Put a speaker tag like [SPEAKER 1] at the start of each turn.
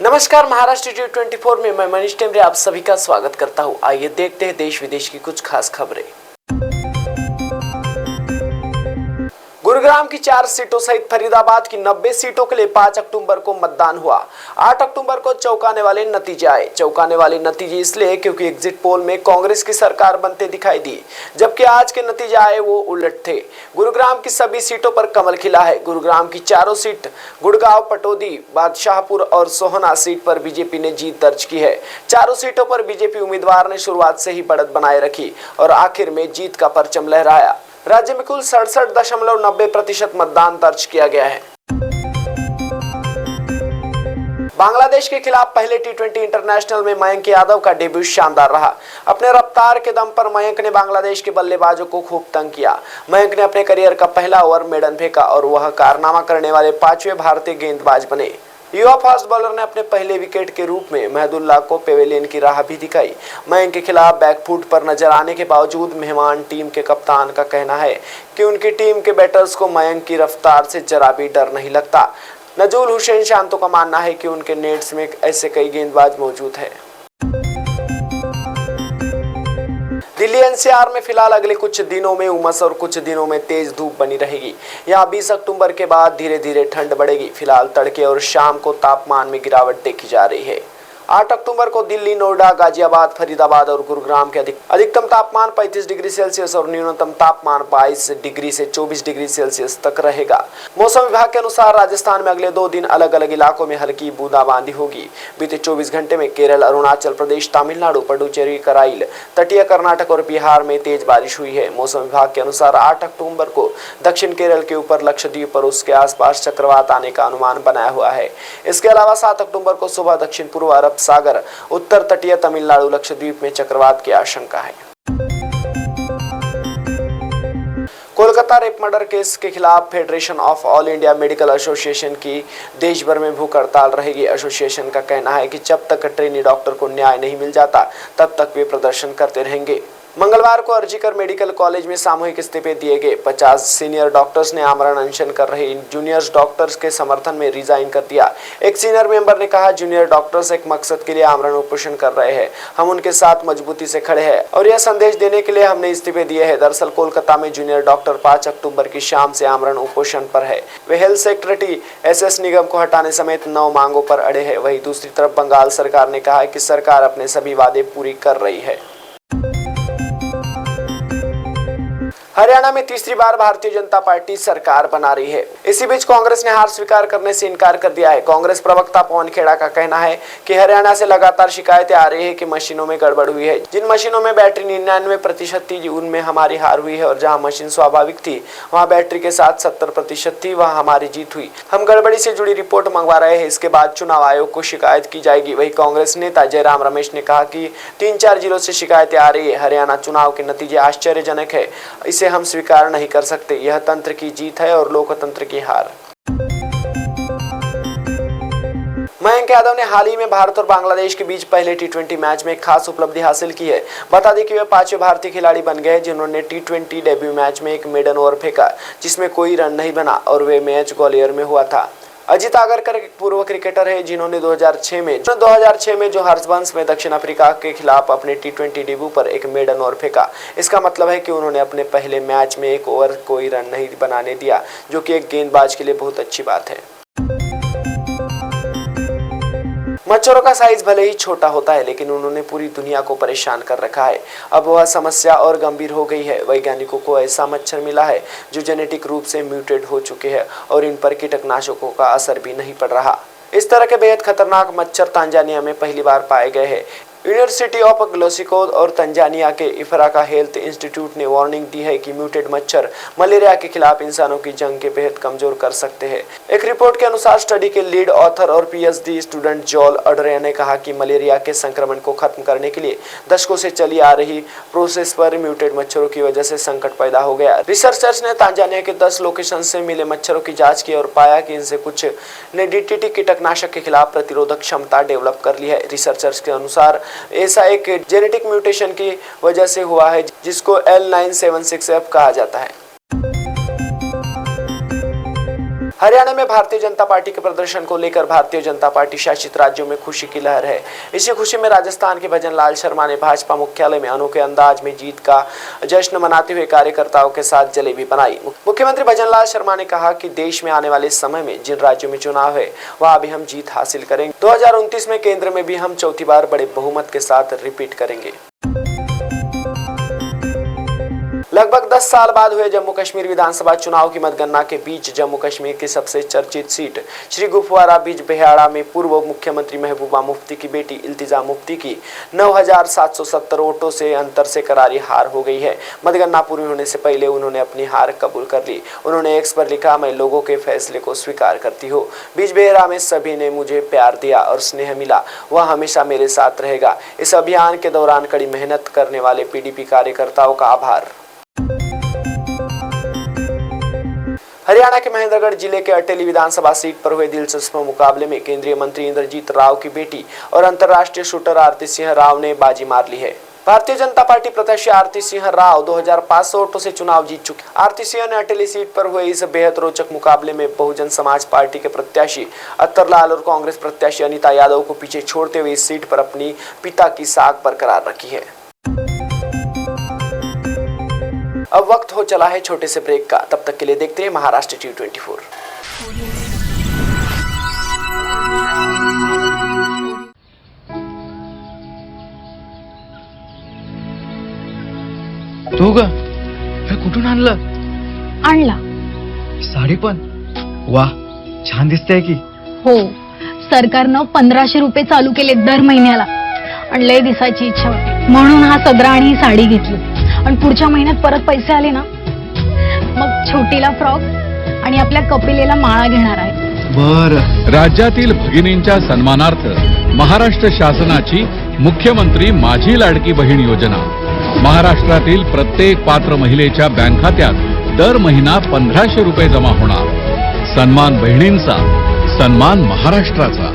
[SPEAKER 1] नमस्कार, महाराष्ट्र T24 में मैं मनीष टेमरे आप सभी का स्वागत करता हूं। आइए देखते हैं देश विदेश की कुछ खास खबरें। गुरुग्राम की 4 सीटों सहित फरीदाबाद की 90 सीटों के लिए 5 अक्टूबर को मतदान हुआ। 8 अक्टूबर को चौंकाने वाले नतीजे आए। चौंकाने वाले नतीजे इसलिए क्योंकि एग्जिट पोल में कांग्रेस की सरकार बनते दिखाई दी, जबकि आज के नतीजे आए वो उलट थे। गुरुग्राम की सभी सीटों पर कमल खिला है। गुरुग्राम की चारों सीट गुड़गांव, पटौदी, बादशाहपुर और सोहना सीट पर बीजेपी ने जीत दर्ज की है। चारों सीटों पर बीजेपी उम्मीदवार ने शुरुआत से ही बढ़त बनाए रखी और आखिर में जीत का परचम लहराया। राज्य में कुल 67.90% मतदान दर्ज किया गया है। बांग्लादेश के खिलाफ पहले T20 इंटरनेशनल में मयंक यादव का डेब्यू शानदार रहा। अपने रफ्तार के दम पर मयंक ने बांग्लादेश के बल्लेबाजों को खूब तंग किया। मयंक ने अपने करियर का पहला ओवर मेडन फेंका और वह कारनामा करने वाले 5वें भारतीय गेंदबाज बने। युवा फास्ट बॉलर ने अपने पहले विकेट के रूप में महदुल्लाह को पेवेलियन की राह भी दिखाई। मयंक के खिलाफ बैकफुट पर नजर आने के बावजूद मेहमान टीम के कप्तान का कहना है कि उनकी टीम के बैटर्स को मयंक की रफ्तार से जरा भी डर नहीं लगता। नजूल हुसैन शांतो का मानना है कि उनके नेट्स में ऐसे कई गेंदबाज मौजूद हैं। दिल्ली NCR में फिलहाल अगले कुछ दिनों में उमस और कुछ दिनों में तेज धूप बनी रहेगी। यहाँ 20 अक्टूबर के बाद धीरे धीरे ठंड बढ़ेगी। फिलहाल तड़के और शाम को तापमान में गिरावट देखी जा रही है। 8 अक्टूबर को दिल्ली, नोएडा, गाजियाबाद, फरीदाबाद और गुरुग्राम के अधिकतम तापमान 35 डिग्री सेल्सियस और न्यूनतम तापमान 22 डिग्री से 24 डिग्री सेल्सियस तक रहेगा। मौसम विभाग के अनुसार राजस्थान में अगले 2 दिन अलग अलग इलाकों में हल्की बूंदाबांदी होगी। बीते 24 घंटे में केरल, अरुणाचल प्रदेश, तमिलनाडु, पुडुचेरी, कराइल, तटीय कर्नाटक और बिहार में तेज बारिश हुई है। मौसम विभाग के अनुसार 8 अक्टूबर को दक्षिण केरल के ऊपर लक्षद्वीप और उसके आसपास चक्रवात आने का अनुमान बनाया हुआ है। इसके अलावा 7 अक्टूबर को सुबह दक्षिण पूर्व अरब सागर, उत्तर तटीय तमिलनाडु, लक्षद्वीप में चक्रवात की आशंका है। कोलकाता रेप मर्डर केस के खिलाफ federation of all India medical association की देश भर में भूख हड़ताल रहेगी। एसोसिएशन का कहना है कि जब तक ट्रेनी डॉक्टर को न्याय नहीं मिल जाता तब तक वे प्रदर्शन करते रहेंगे। मंगलवार को अर्जीकर मेडिकल कॉलेज में सामूहिक इस्तीफे दिए गए। 50 सीनियर डॉक्टर्स ने आमरण अनशन कर रहे जूनियर डॉक्टर्स के समर्थन में रिजाइन कर दिया। एक सीनियर मेंबर ने कहा, जूनियर डॉक्टर्स एक मकसद के लिए आमरण उपोषण कर रहे हैं। हम उनके साथ मजबूती से खड़े हैं और यह संदेश देने के लिए हमने इस्तीफे दिए हैं। दरअसल कोलकाता में जूनियर डॉक्टर 5 अक्टूबर की शाम से आमरण उपोषण पर है। वे हेल्थ सेक्रेटरी SS निगम को हटाने समेत 9 मांगों पर अड़े हैं। वहीं दूसरी तरफ बंगाल सरकार ने कहा है कि सरकार अपने सभी वादे पूरी कर रही है। हरियाणा में तीसरी बार भारतीय जनता पार्टी सरकार बना रही है। इसी बीच कांग्रेस ने हार स्वीकार करने से इनकार कर दिया है। कांग्रेस प्रवक्ता पवन खेड़ा का कहना है कि हरियाणा से लगातार शिकायतें आ रही है कि मशीनों में गड़बड़ हुई है। जिन मशीनों में बैटरी 99% थी उनमें हमारी हार हुई है और जहां मशीन स्वाभाविक थी वहां बैटरी के साथ 70% थी, वहां हमारी जीत हुई। हम गड़बड़ी से जुड़ी रिपोर्ट मंगवा रहे हैं। इसके बाद चुनाव आयोग को शिकायत की जाएगी। वही कांग्रेस नेता जयराम रमेश ने कहा कि 3-4 जिलों से शिकायतें आ रही है। हरियाणा चुनाव के नतीजे आश्चर्यजनक है, इसे हम स्वीकार नहीं कर सकते। यह तंत्र की जीत है और लोकतंत्र की हार। मयंक यादव ने हाल ही में भारत और बांग्लादेश के बीच पहले T20 मैच में एक खास उपलब्धि हासिल की है। बता दें कि वे 5वें भारतीय खिलाड़ी बन गए जिन्होंने T20 डेब्यू मैच में एक मेडन ओवर फेंका जिसमें कोई रन नहीं बना और वे मैच ग्वालियर में हुआ था। अजित आगरकर एक पूर्व क्रिकेटर है जिन्होंने 2006 में जोहान्सबर्ग में दक्षिण अफ्रीका के खिलाफ अपने T20 डेब्यू पर एक मेडन ओवर फेंका। इसका मतलब है कि उन्होंने अपने पहले मैच में एक ओवर कोई रन नहीं बनाने दिया, जो कि एक गेंदबाज के लिए बहुत अच्छी बात है। मच्छरों का साइज भले ही छोटा होता है लेकिन उन्होंने पूरी दुनिया को परेशान कर रखा है। अब वह समस्या और गंभीर हो गई है। वैज्ञानिकों को ऐसा मच्छर मिला है जो जेनेटिक रूप से म्यूटेट हो चुके हैं और इन पर कीटनाशकों का असर भी नहीं पड़ रहा। इस तरह के बेहद खतरनाक मच्छर तांजानिया में पहली बार पाए गए हैं। यूनिवर्सिटी ऑफ ग्लासगो और तंजानिया के इफराका हेल्थ इंस्टीट्यूट ने वार्निंग दी है कि म्यूटेड मच्छर मलेरिया के खिलाफ इंसानों की जंग के बेहद कमजोर कर सकते हैं। एक रिपोर्ट के अनुसार स्टडी के लीड ऑथर और PhD स्टूडेंट जोल अडरे ने कहा कि मलेरिया के संक्रमण को खत्म करने के लिए दशकों से चली आ रही प्रोसेस पर म्यूटेड मच्छरों की वजह से संकट पैदा हो गया। रिसर्चर्स ने तंजानिया के 10 लोकेशन से मिले मच्छरों की जाँच की और पाया कि इनसे कुछ ने DDT कीटनाशक के खिलाफ प्रतिरोधक क्षमता डेवलप कर ली है। रिसर्चर्स के अनुसार ऐसा एक जेनेटिक म्यूटेशन की वजह से हुआ है जिसको L976F कहा जाता है। हरियाणा में भारतीय जनता पार्टी के प्रदर्शन को लेकर भारतीय जनता पार्टी शासित राज्यों में खुशी की लहर है। इसी खुशी में राजस्थान के भजन लाल शर्मा ने भाजपा मुख्यालय में अनोखे अंदाज में जीत का जश्न मनाते हुए कार्यकर्ताओं के साथ जलेबी बनाई। मुख्यमंत्री भजन लाल शर्मा ने कहा कि देश में आने वाले समय में जिन राज्यों में चुनाव है वहां भी हम जीत हासिल करेंगे। 2029 में केंद्र में भी हम चौथी बार बड़े बहुमत के साथ रिपीट करेंगे। लगभग 10 साल बाद हुए जम्मू कश्मीर विधानसभा चुनाव की मतगणना के बीच जम्मू कश्मीर की सबसे चर्चित सीट श्री गुफवारा बिजबिहाड़ा में पूर्व मुख्यमंत्री महबूबा मुफ्ती की बेटी इल्तिजा मुफ्ती की 9,770 वोटों से अंतर से करारी हार हो गई है। मतगणना पूरी होने से पहले उन्होंने अपनी हार कबूल कर ली। उन्होंने एक्स पर लिखा, मैं लोगों के फैसले को स्वीकार करती हूँ। बिजबिहाड़ा में सभी ने मुझे प्यार दिया और स्नेह मिला, वह हमेशा मेरे साथ रहेगा। इस अभियान के दौरान कड़ी मेहनत करने वाले पीडीपी कार्यकर्ताओं का आभार। हरियाणा के महेंद्रगढ़ जिले के अटेली विधानसभा सीट पर हुए दिलचस्प मुकाबले में केंद्रीय मंत्री इंद्रजीत राव की बेटी और अंतर्राष्ट्रीय शूटर आरती सिंह राव ने बाजी मार ली है। भारतीय जनता पार्टी प्रत्याशी आरती सिंह राव 2500 वोटों से चुनाव जीत चुकी। आरती सिंह ने अटेली सीट पर हुए इस बेहद रोचक मुकाबले में बहुजन समाज पार्टी के प्रत्याशी अत्तरलाल और कांग्रेस प्रत्याशी अनीता यादव को पीछे छोड़ते हुए इस सीट पर अपनी पिता की साख बरकरार रखी है। अब वक्त हो चला है छोटे से ब्रेक का, तब तक के लिए देखते हैं महाराष्ट्र T24।
[SPEAKER 2] तू ग हे कुठून आणलं? साडी पण वाह, छान दिसते की।
[SPEAKER 3] हो, सरकारनं 1500 रुपये चालू केले दर महिन्याला आणि लय दिसायची इच्छा होती म्हणून हा सदरा आणि ही साडी घेतली आणि पुढच्या महिन्यात परत पैसे आले ना मग छोटीला फ्रॉक आणि आपल्या कपिलेला माळा घेणार आहे।
[SPEAKER 2] बरं,
[SPEAKER 4] राज्यातील भगिनींच्या सन्मानार्थ महाराष्ट्र शासनाची मुख्यमंत्री माझी लाडकी बहीण योजना महाराष्ट्रातील प्रत्येक पात्र महिलेच्या बँक खात्यात दर महिना 1500 रुपये जमा होणार। सन्मान बहिणींचा, सन्मान महाराष्ट्राचा।